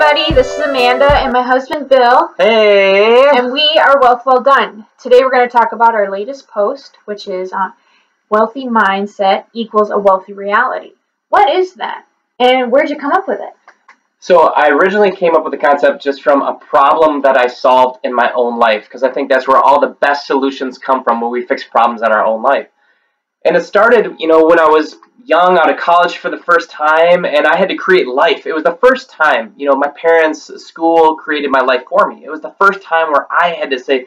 everybody, this is Amanda and my husband Bill. Hey! And we are Wealth Well Done. Today we're going to talk about our latest post, which is wealthy mindset equals a wealthy reality. What is that? And where'd you come up with it? So I originally came up with the concept just from a problem that I solved in my own life, because I think that's where all the best solutions come from, when we fix problems in our own life. And it started, when I was young, out of college for the first time, and I had to create life. It was the first time, my parents' school created my life for me. It was the first time where I had to say,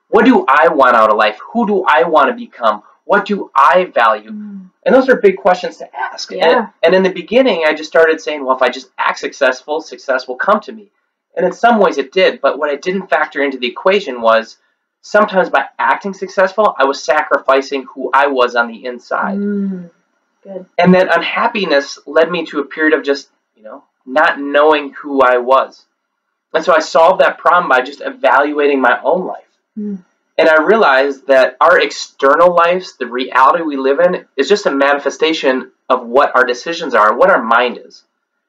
what do I want out of life? Who do I want to become? What do I value? And those are big questions to ask. Yeah. And in the beginning, I just started saying, well, if I just act successful, success will come to me. And in some ways it did, but what I didn't factor into the equation was sometimes by acting successful, I was sacrificing who I was on the inside. Good. And that unhappiness led me to a period of just, not knowing who I was. And so I solved that problem by just evaluating my own life. And I realized that our external lives, the reality we live in, is just a manifestation of what our decisions are, what our mind is.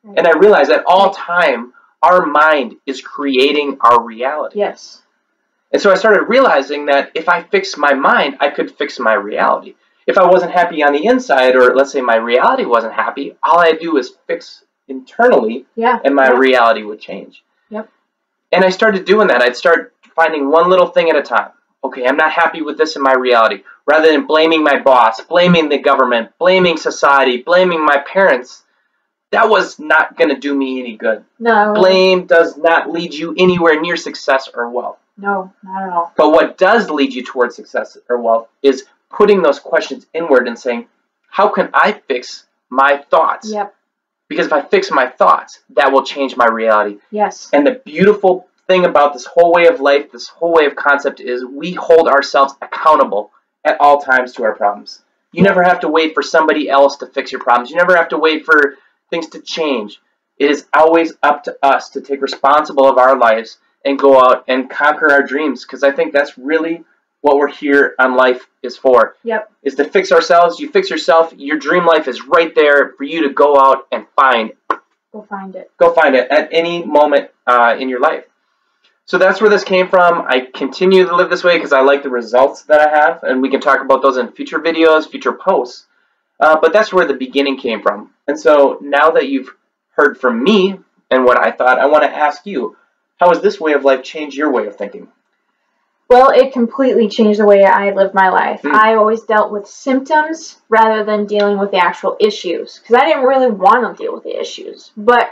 Right. And I realized at all time, our mind is creating our reality. Yes. And so I started realizing that if I fix my mind, I could fix my reality. If I wasn't happy on the inside, or let's say my reality wasn't happy, all I do is fix internally, and my reality would change. Yep. And I started doing that. I'd start finding one little thing at a time. Okay, I'm not happy with this in my reality. Rather than blaming my boss, blaming the government, blaming society, blaming my parents, that was not going to do me any good. No. Blame does not lead you anywhere near success or wealth. No, not at all. But what does lead you towards success or wealth is putting those questions inward and saying, how can I fix my thoughts? Yep. Because if I fix my thoughts, that will change my reality. Yes. And the beautiful thing about this whole way of life, this whole way of concept, is we hold ourselves accountable at all times to our problems. You never have to wait for somebody else to fix your problems. You never have to wait for things to change. It is always up to us to take responsibility of our lives and go out and conquer our dreams, because I think that's really what we're here on life is for. Yep. Is to fix ourselves. You fix yourself, your dream life is right there for you to go out and find. Go find it. Go find it at any moment in your life. So that's where this came from. I continue to live this way because I like the results that I have, and we can talk about those in future videos, future posts. But that's where the beginning came from. And so now that you've heard from me and what I thought, I want to ask you, how has this way of life changed your way of thinking? Well, it completely changed the way I lived my life. I always dealt with symptoms rather than dealing with the actual issues, because I didn't really want to deal with the issues. But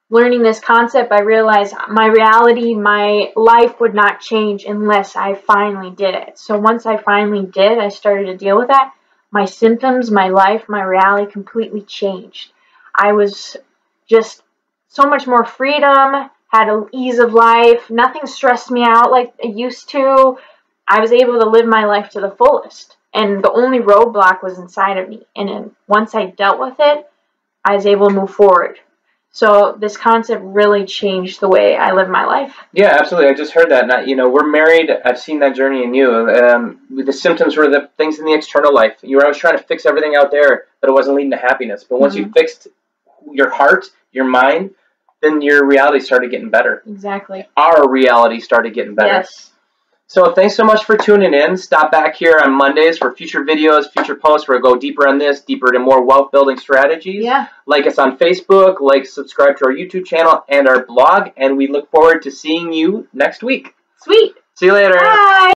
learning this concept, I realized my reality, my life would not change unless I finally did it. So once I finally did, I started to deal with that. My symptoms, my life, my reality completely changed. I was just so much more freedom, had an ease of life. Nothing stressed me out like it used to. I was able to live my life to the fullest. And the only roadblock was inside of me. And then once I dealt with it, I was able to move forward. So this concept really changed the way I live my life. Yeah, absolutely. I just heard that. Now, we're married. I've seen that journey in you. The symptoms were the things in the external life. You were always trying to fix everything out there, but it wasn't leading to happiness. But once you fixed your heart, your mind, then your reality started getting better. Exactly. Our reality started getting better. Yes. So thanks so much for tuning in. Stop back here on Mondays for future videos, future posts where we go deeper on this, deeper into more wealth building strategies. Yeah. Like us on Facebook, subscribe to our YouTube channel and our blog, and we look forward to seeing you next week. Sweet. See you later. Bye.